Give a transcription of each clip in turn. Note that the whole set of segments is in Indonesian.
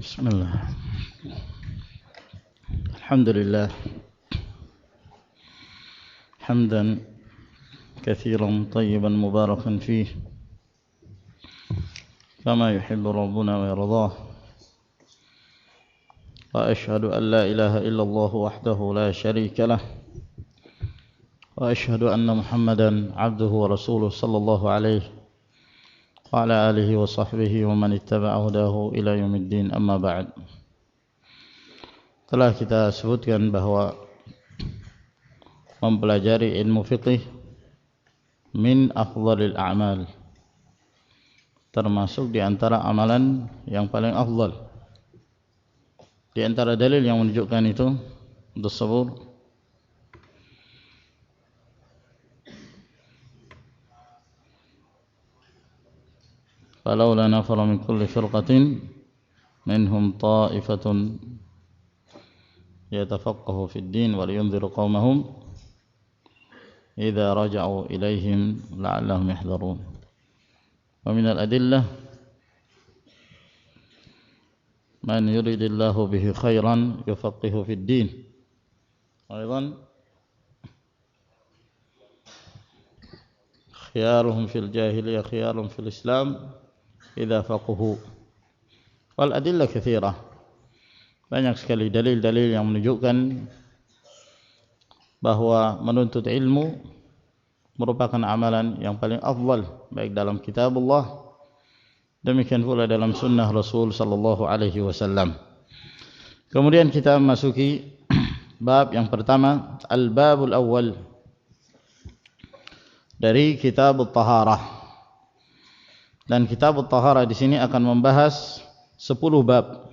بسم الله. الحمد لله حمدا كثيرا طيبا مباركا فيه كما يحب ربنا ويرضاه، وأشهد أن لا إله إلا الله وحده لا شريك له، وأشهد أن محمدا عبده ورسوله صلى الله عليه وعلى آله وصحبه ومن اتبع هداه إلى يوم الدين. أما بعد. Telah kita sebutkan bahwa mempelajari ilmu fiqih min afdhalil a'mal, termasuk di antara amalan yang paling afdal. Di antara dalil yang menunjukkan itu tersebut فلولا نفر من كل فرقة منهم طائفة يتفقه في الدين ولينذر قومهم إذا رجعوا إليهم لعلهم يحذرون. ومن الأدلة من يريد الله به خيرا يفقه في الدين. أيضا خيارهم في الجاهلية خيارهم في الإسلام إذا فقهوا. والأدلة كثيرة, banyak sekali dalil-dalil yang menunjukkan bahwa menuntut ilmu merupakan amalan yang paling afdal, baik dalam kitabullah, demikian pula dalam sunnah Rasul sallallahu alaihi wasallam. Kemudian kita memasuki bab yang pertama, al-babul awwal dari kitab at-taharah. Dan kitab at-taharah di sini akan membahas 10 bab.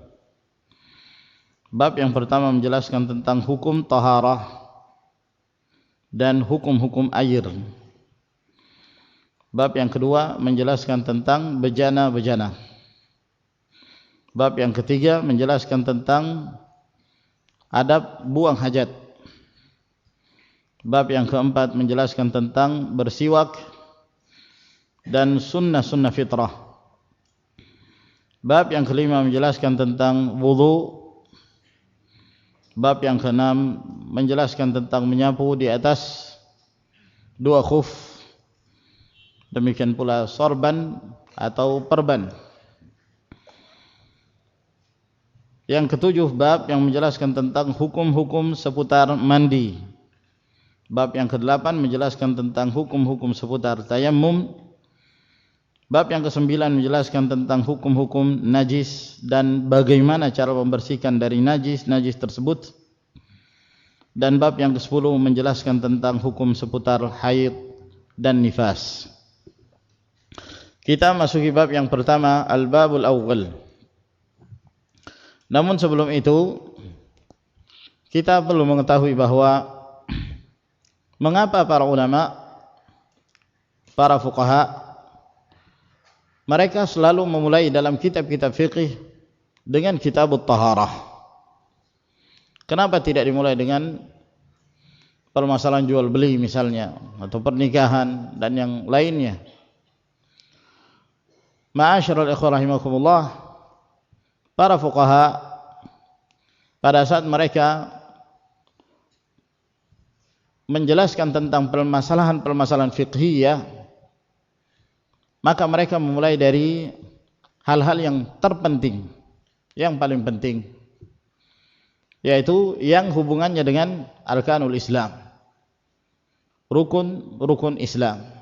Bab yang pertama menjelaskan tentang hukum taharah dan hukum-hukum air. Bab yang kedua menjelaskan tentang bejana-bejana. Bab yang ketiga menjelaskan tentang adab buang hajat. Bab yang keempat menjelaskan tentang bersiwak dan sunnah-sunnah fitrah. Bab yang kelima menjelaskan tentang wudu. Bab yang keenam menjelaskan tentang menyapu di atas 2 khuf. Demikian pula sorban atau perban. Yang ketujuh bab yang menjelaskan tentang hukum-hukum seputar mandi. Bab yang kedelapan menjelaskan tentang hukum-hukum seputar tayammum. Bab yang kesembilan menjelaskan tentang hukum-hukum najis dan bagaimana cara membersihkan dari najis tersebut. Dan bab yang ke-10 menjelaskan tentang hukum seputar haid dan nifas. Kita masuki bab yang pertama, al-babul awwal. Namun sebelum itu kita perlu mengetahui bahwa mengapa para ulama, para fuqaha, mereka selalu memulai dalam kitab-kitab fiqih dengan kitab at-taharah. Kenapa tidak dimulai dengan permasalahan jual beli misalnya, atau pernikahan dan yang lainnya? Ma'asyiral ikhwah rahimakumullah, para fuqaha pada saat mereka menjelaskan tentang permasalahan-permasalahan fiqhiyah, maka mereka memulai dari hal-hal yang terpenting, yang paling penting, yaitu yang hubungannya dengan arkanul Islam, rukun Islam.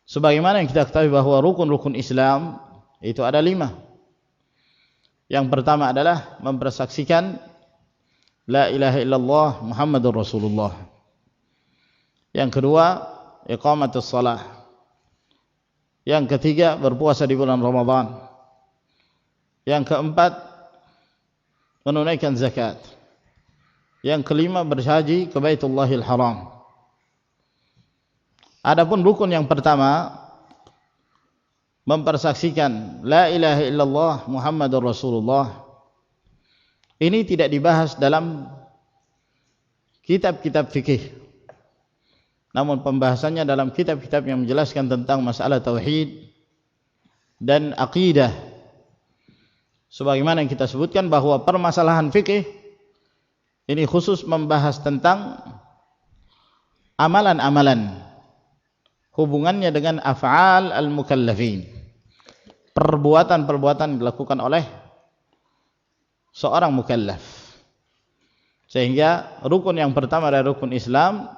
Sebagaimana yang kita ketahui bahwa rukun Islam itu ada 5. Yang pertama adalah mempersaksikan la ilaha illallah Muhammadur Rasulullah. Yang kedua, iqamatus shalah. Yang ketiga, berpuasa di bulan Ramadan. Yang keempat, menunaikan zakat. Yang kelima, berhaji ke Baitullahil Haram. Adapun rukun yang pertama, mempersaksikan la ilaha illallah Muhammadur Rasulullah, ini tidak dibahas dalam kitab-kitab fikih. Namun pembahasannya dalam kitab-kitab yang menjelaskan tentang masalah tauhid dan aqidah. Sebagaimana yang kita sebutkan bahwa permasalahan fikih ini khusus membahas tentang amalan-amalan, hubungannya dengan af'al al-mukallafin, perbuatan-perbuatan dilakukan oleh seorang mukallaf. Sehingga rukun yang pertama dari rukun Islam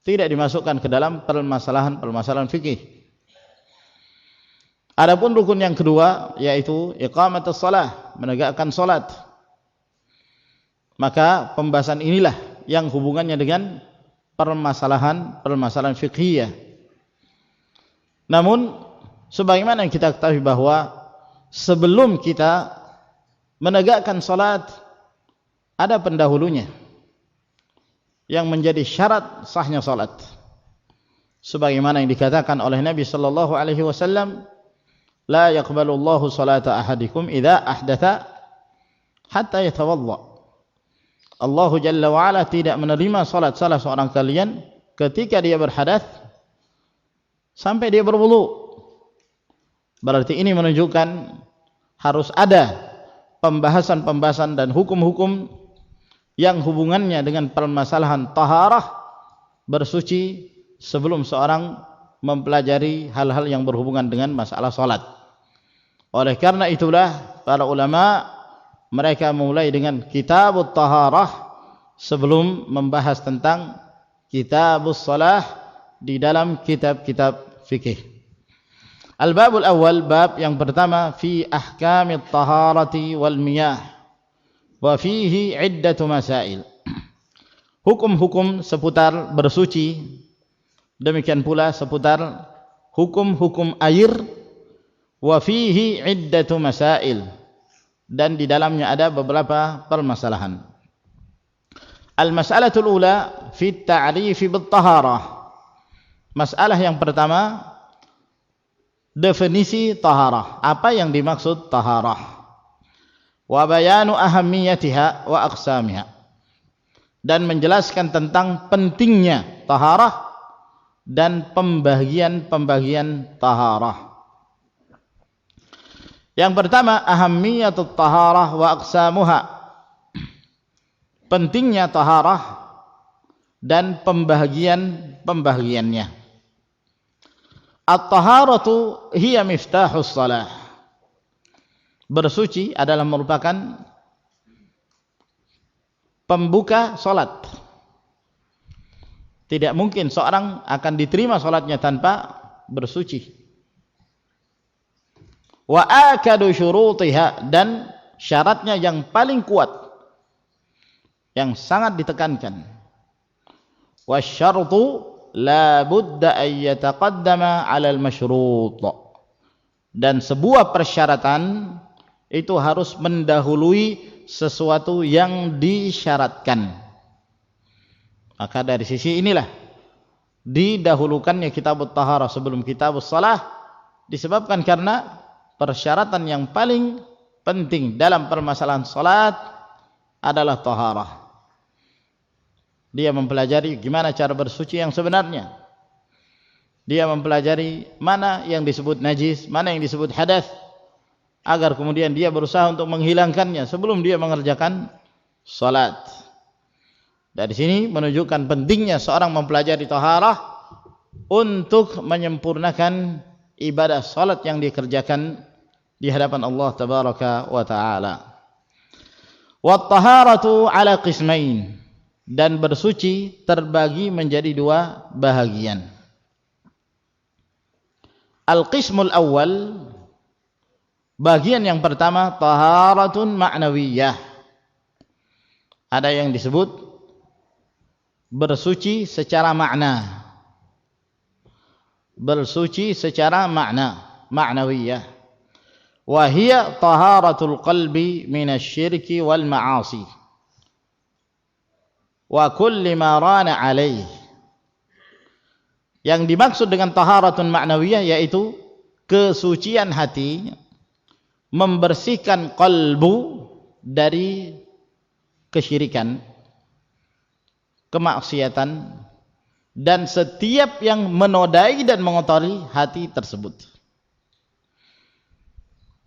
tidak dimasukkan ke dalam permasalahan fikih. Adapun rukun yang kedua yaitu iqamatus shalah, menegakkan salat. Maka pembahasan inilah yang hubungannya dengan permasalahan fiqhiyah. Namun sebagaimana yang kita ketahui bahwa sebelum kita menegakkan salat ada pendahulunya yang menjadi syarat sahnya salat. Sebagaimana yang dikatakan oleh Nabi sallallahu alaihi wasallam, la yaqbalu Allahu salata ahadikum idza ahdatha hatta yatawadda. Allah Jalla wa Ala tidak menerima salat salah seorang kalian ketika dia berhadas sampai dia berwudu. Berarti ini menunjukkan harus ada pembahasan-pembahasan dan hukum-hukum yang hubungannya dengan permasalahan taharah, bersuci, sebelum seorang mempelajari hal-hal yang berhubungan dengan masalah salat. Oleh karena itulah para ulama mereka mulai dengan kitabut taharah sebelum membahas tentang kitabus salah di dalam kitab-kitab fikih. Al-babul awal, bab yang pertama, fi ahkamit taharati wal miyah wa fihi iddatu masail. Hukum-hukum seputar bersuci, demikian pula seputar hukum-hukum air. Wa fihi iddatu masail, dan di dalamnya ada beberapa permasalahan. Al-mas'alatul ula fi ta'rif bit-taharah. Masalah yang pertama, definisi taharah. Apa yang dimaksud taharah? Wa bayanu ahammiyatiha wa aqsamiha, dan menjelaskan tentang pentingnya taharah dan pembagian-pembagian taharah. Yang pertama, ahammiyatut taharah wa aqsamuha, pentingnya taharah dan pembagiannya. At-taharatu hiya miftahus shalah. Bersuci adalah merupakan pembuka salat. Tidak mungkin seorang akan diterima salatnya tanpa bersuci. Wa akadu syurutiha, dan syaratnya yang paling kuat, yang sangat ditekankan. Wasyartu la budda an yataqaddama 'ala al-masyrut, dan sebuah persyaratan itu harus mendahului sesuatu yang disyaratkan. Maka dari sisi inilah didahulukannya kitabut taharah sebelum kitabus shalah, disebabkan karena persyaratan yang paling penting dalam permasalahan salat adalah taharah. Dia mempelajari gimana cara bersuci yang sebenarnya. Dia mempelajari mana yang disebut najis, mana yang disebut hadas, agar kemudian dia berusaha untuk menghilangkannya sebelum dia mengerjakan salat. Dari sini menunjukkan pentingnya seorang mempelajari taharah untuk menyempurnakan ibadah salat yang dikerjakan di hadapan Allah tabaraka wa taala. Wat taharatu ala qismain, dan bersuci terbagi menjadi dua bahagian. Al-qismul awal, bagian yang pertama, taharatun ma'nawiyah. Ada yang disebut bersuci secara makna. Bersuci secara makna, ma'nawiyah. Wa hiya taharatul qalbi minasyirki wal ma'asi wa kulli ma rana alaih. Yang dimaksud dengan taharatun ma'nawiyah yaitu kesucian hati, membersihkan qalbu dari kesyirikan, kemaksiatan, dan setiap yang menodai dan mengotori hati tersebut.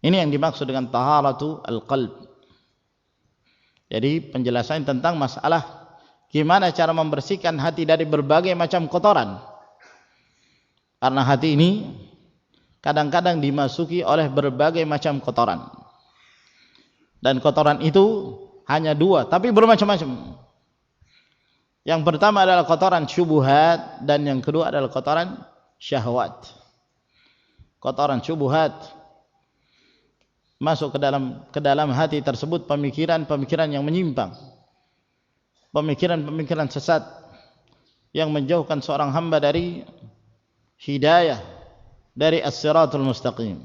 Ini yang dimaksud dengan taharatu al-qalb. Jadi penjelasan tentang masalah gimana cara membersihkan hati dari berbagai macam kotoran. Karena hati ini kadang-kadang dimasuki oleh berbagai macam kotoran. Dan kotoran itu hanya dua, tapi bermacam-macam. Yang pertama adalah kotoran syubhat, dan yang kedua adalah kotoran syahwat. Kotoran syubhat masuk ke dalam hati tersebut pemikiran-pemikiran yang menyimpang, pemikiran-pemikiran sesat yang menjauhkan seorang hamba dari hidayah, dari as-siratul mustaqim.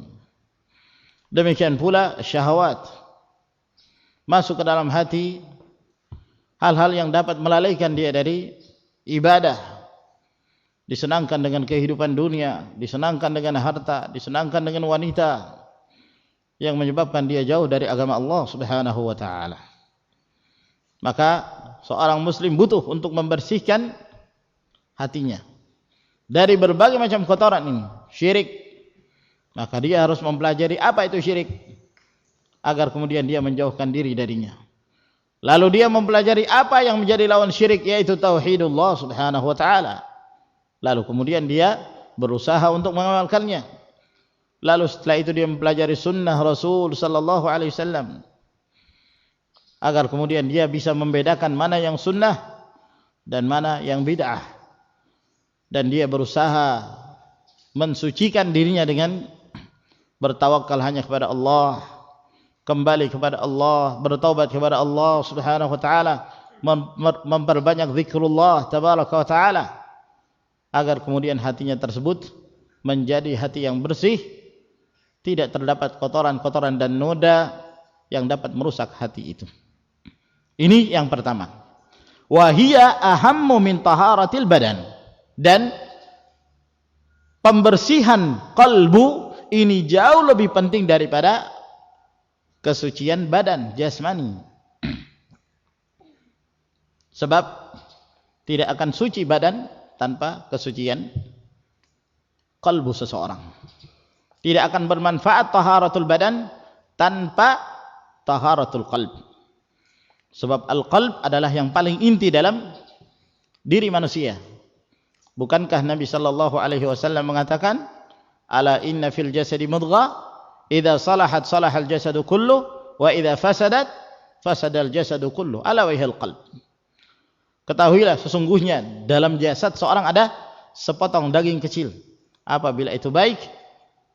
Demikian pula syahwat, masuk ke dalam hati hal-hal yang dapat melalaikan dia dari ibadah, disenangkan dengan kehidupan dunia, disenangkan dengan harta, disenangkan dengan wanita, yang menyebabkan dia jauh dari agama Allah Subhanahu wa taala. Maka seorang muslim butuh untuk membersihkan hatinya dari berbagai macam kotoran ini, syirik. Maka dia harus mempelajari apa itu syirik, agar kemudian dia menjauhkan diri darinya. Lalu dia mempelajari apa yang menjadi lawan syirik, yaitu tauhidullah Subhanahu wa taala. Lalu kemudian dia berusaha untuk mengamalkannya. Lalu setelah itu dia mempelajari sunnah Rasul sallallahu alaihi wasallam, agar kemudian dia bisa membedakan mana yang sunnah dan mana yang bid'ah. Dan dia berusaha mensucikan dirinya dengan bertawakal hanya kepada Allah, kembali kepada Allah, bertaubat kepada Allah Subhanahu wa taala, memperbanyak zikrullah tabaraka wa taala, agar kemudian hatinya tersebut menjadi hati yang bersih, tidak terdapat kotoran-kotoran dan noda yang dapat merusak hati itu. Ini yang pertama. Wa hiya ahammu min taharatil badan. Dan pembersihan kalbu ini jauh lebih penting daripada kesucian badan jasmani. Sebab tidak akan suci badan tanpa kesucian kalbu seseorang. Tidak akan bermanfaat taharatul badan tanpa taharatul qalb. Sebab al-qalb adalah yang paling inti dalam diri manusia. Bukankah Nabi sallallahu alaihi wasallam mengatakan, ala inna fil jasadi mudghah, idza salahat salahal jasadu kullu, wa idza fasadat fasadal jasadu kullu, ala wahil qalb. Ketahuilah sesungguhnya dalam jasad seorang ada sepotong daging kecil. Apabila itu baik,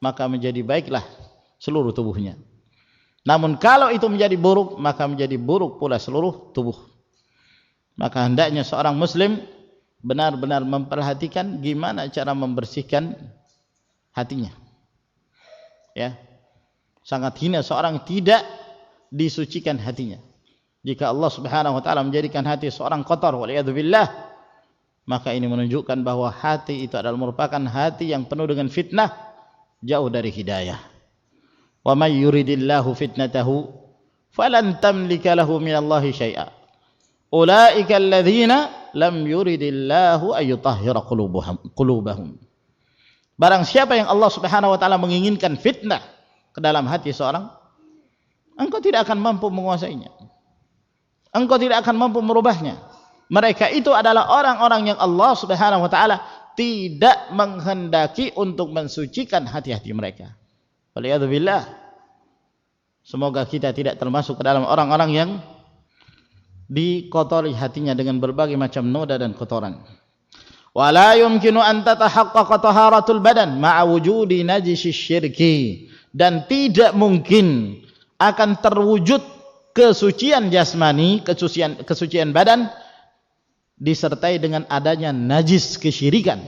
maka menjadi baiklah seluruh tubuhnya. Namun kalau itu menjadi buruk, maka menjadi buruk pula seluruh tubuh. Maka hendaknya seorang muslim benar-benar memperhatikan gimana cara membersihkan hatinya. Ya. Sangat hina seorang tidak disucikan hatinya. Jika Allah Subhanahu wa taala menjadikan hati seorang kotor, waliyadzubillah, maka ini menunjukkan bahwa hati itu adalah merupakan hati yang penuh dengan fitnah, jauh dari hidayah. Wa may yuridillahu fitnatahu falan tamlika lahu minallahi syai'a. Ulaika alladzina lam yuridillahu ayyutahhira qulubahum. Barang siapa yang Allah Subhanahu wa taala menginginkan fitnah ke dalam hati seorang, engkau tidak akan mampu menguasainya. Engkau tidak akan mampu merubahnya. Mereka itu adalah orang-orang yang Allah Subhanahu wa taala tidak menghendaki untuk mensucikan hati-hati mereka. Waliyadzubillah. Semoga kita tidak termasuk ke dalam orang-orang yang dikotori hatinya dengan berbagai macam noda dan kotoran. Wala yumkinu an tatahaqqaqa taharatul badan ma'a wujudi najisy syirki, dan tidak mungkin akan terwujud kesucian jasmani, kesucian badan disertai dengan adanya najis kesyirikan.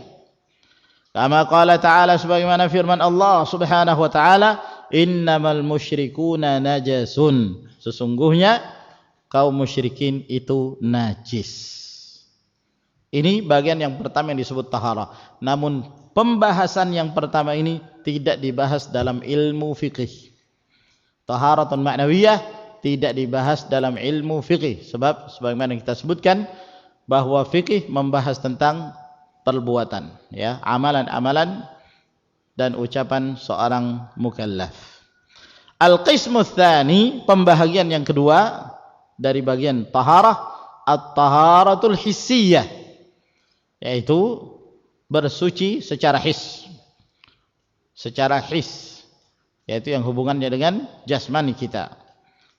Kama qala ta'ala, sebagaimana firman Allah Subhanahu wa ta'ala, innamal musyrikuna najasun, sesungguhnya kaum musyrikin itu najis. Ini bagian yang pertama yang disebut taharah. Namun pembahasan yang pertama ini tidak dibahas dalam ilmu fikih. Taharatun ma'nawiyah tidak dibahas dalam ilmu fikih. Sebab sebagaimana kita sebutkan bahwa fikih membahas tentang perbuatan, ya, amalan-amalan dan ucapan seorang mukallaf. Al-qismu tsani, pembahagian yang kedua dari bagian taharah, at-taharatul hissiyah, yaitu bersuci secara his. Secara his, yaitu yang hubungannya dengan jasmani kita.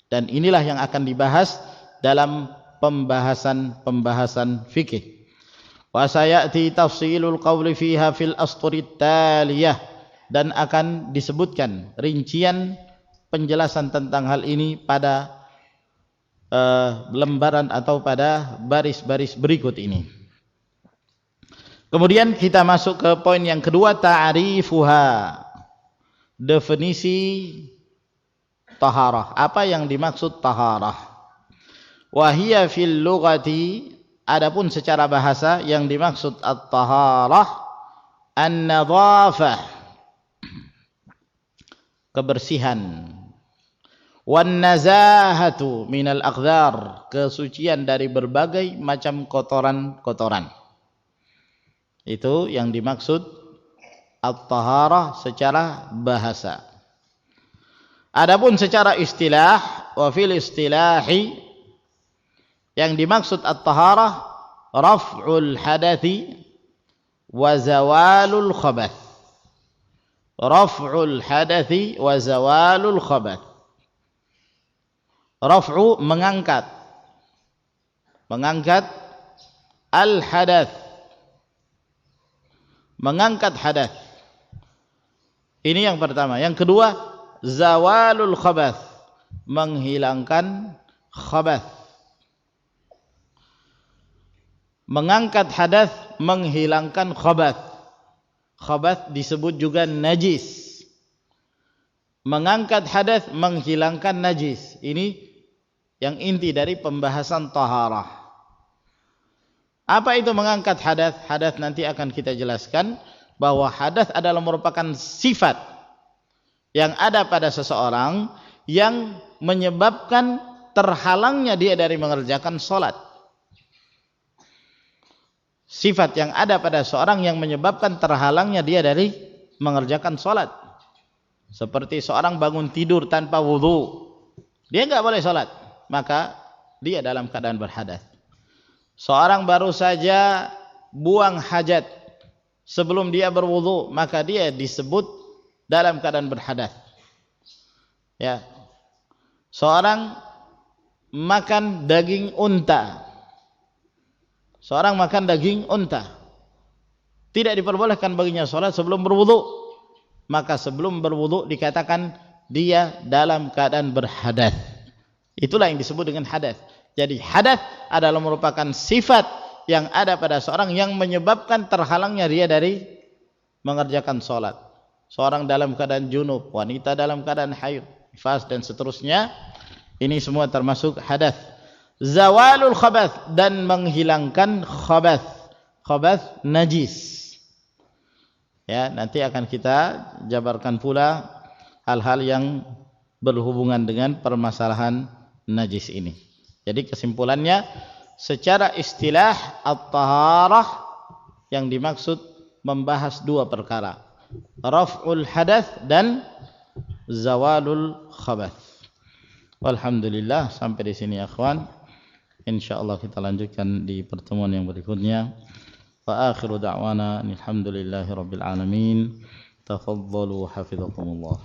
Dan inilah yang akan dibahas dalam pembahasan fikih. Wa sayati tafsilul qawli fiha fil asturit taliyah, dan akan disebutkan rincian penjelasan tentang hal ini pada lembaran atau pada baris-baris berikut ini. Kemudian kita masuk ke poin yang kedua, ta'rifuha, definisi taharah. Apa yang dimaksud taharah? Wa hiya fil lughati, adapun secara bahasa yang dimaksud at-taharah an-nadhafah, kebersihan, wan nazahatu minal aqdar, kesucian dari berbagai macam kotoran-kotoran. Itu yang dimaksud at-taharah secara bahasa. Adapun secara istilah, wa fil istilahi, yang dimaksud at-taharah raf'ul hadathi wa zawalul khabath. Raf'ul hadathi wa zawalul khabath. Raf'u, mengangkat al-hadath, mengangkat hadath. Ini yang pertama. Yang kedua, zawalul khabath, menghilangkan khabath. Mengangkat hadath, menghilangkan khabath. Khabath disebut juga najis. Mengangkat hadath, menghilangkan najis. Ini yang inti dari pembahasan taharah. Apa itu mengangkat hadath? Hadath nanti akan kita jelaskan bahwa hadath adalah merupakan sifat yang ada pada seseorang yang menyebabkan terhalangnya dia dari mengerjakan sholat. Sifat yang ada pada seorang yang menyebabkan terhalangnya dia dari mengerjakan sholat. Seperti seorang bangun tidur tanpa wudu, dia nggak boleh sholat, maka dia dalam keadaan berhadas. Seorang baru saja buang hajat sebelum dia berwudu, maka dia disebut dalam keadaan berhadas. Ya. Seorang makan daging unta. Seorang makan daging unta, tidak diperbolehkan baginya sholat sebelum berwudu, maka sebelum berwudu dikatakan dia dalam keadaan berhadas. Itulah yang disebut dengan hadas. Jadi hadas adalah merupakan sifat yang ada pada seorang yang menyebabkan terhalangnya dia dari mengerjakan sholat. Seorang dalam keadaan junub, wanita dalam keadaan haid, nifas dan seterusnya, ini semua termasuk hadas. Zawalul khabath, dan menghilangkan khabath. Khabath najis. Ya, nanti akan kita jabarkan pula hal-hal yang berhubungan dengan permasalahan najis ini. Jadi kesimpulannya, secara istilah at-taharah yang dimaksud membahas dua perkara, raf'ul hadath dan zawalul khabath. Walhamdulillah, sampai di sini ya akhwan. Insyaallah kita lanjutkan di pertemuan yang berikutnya. Wa akhiru da'wana alhamdulillahi rabbil alamin. Tafaddalu hafizakumullah.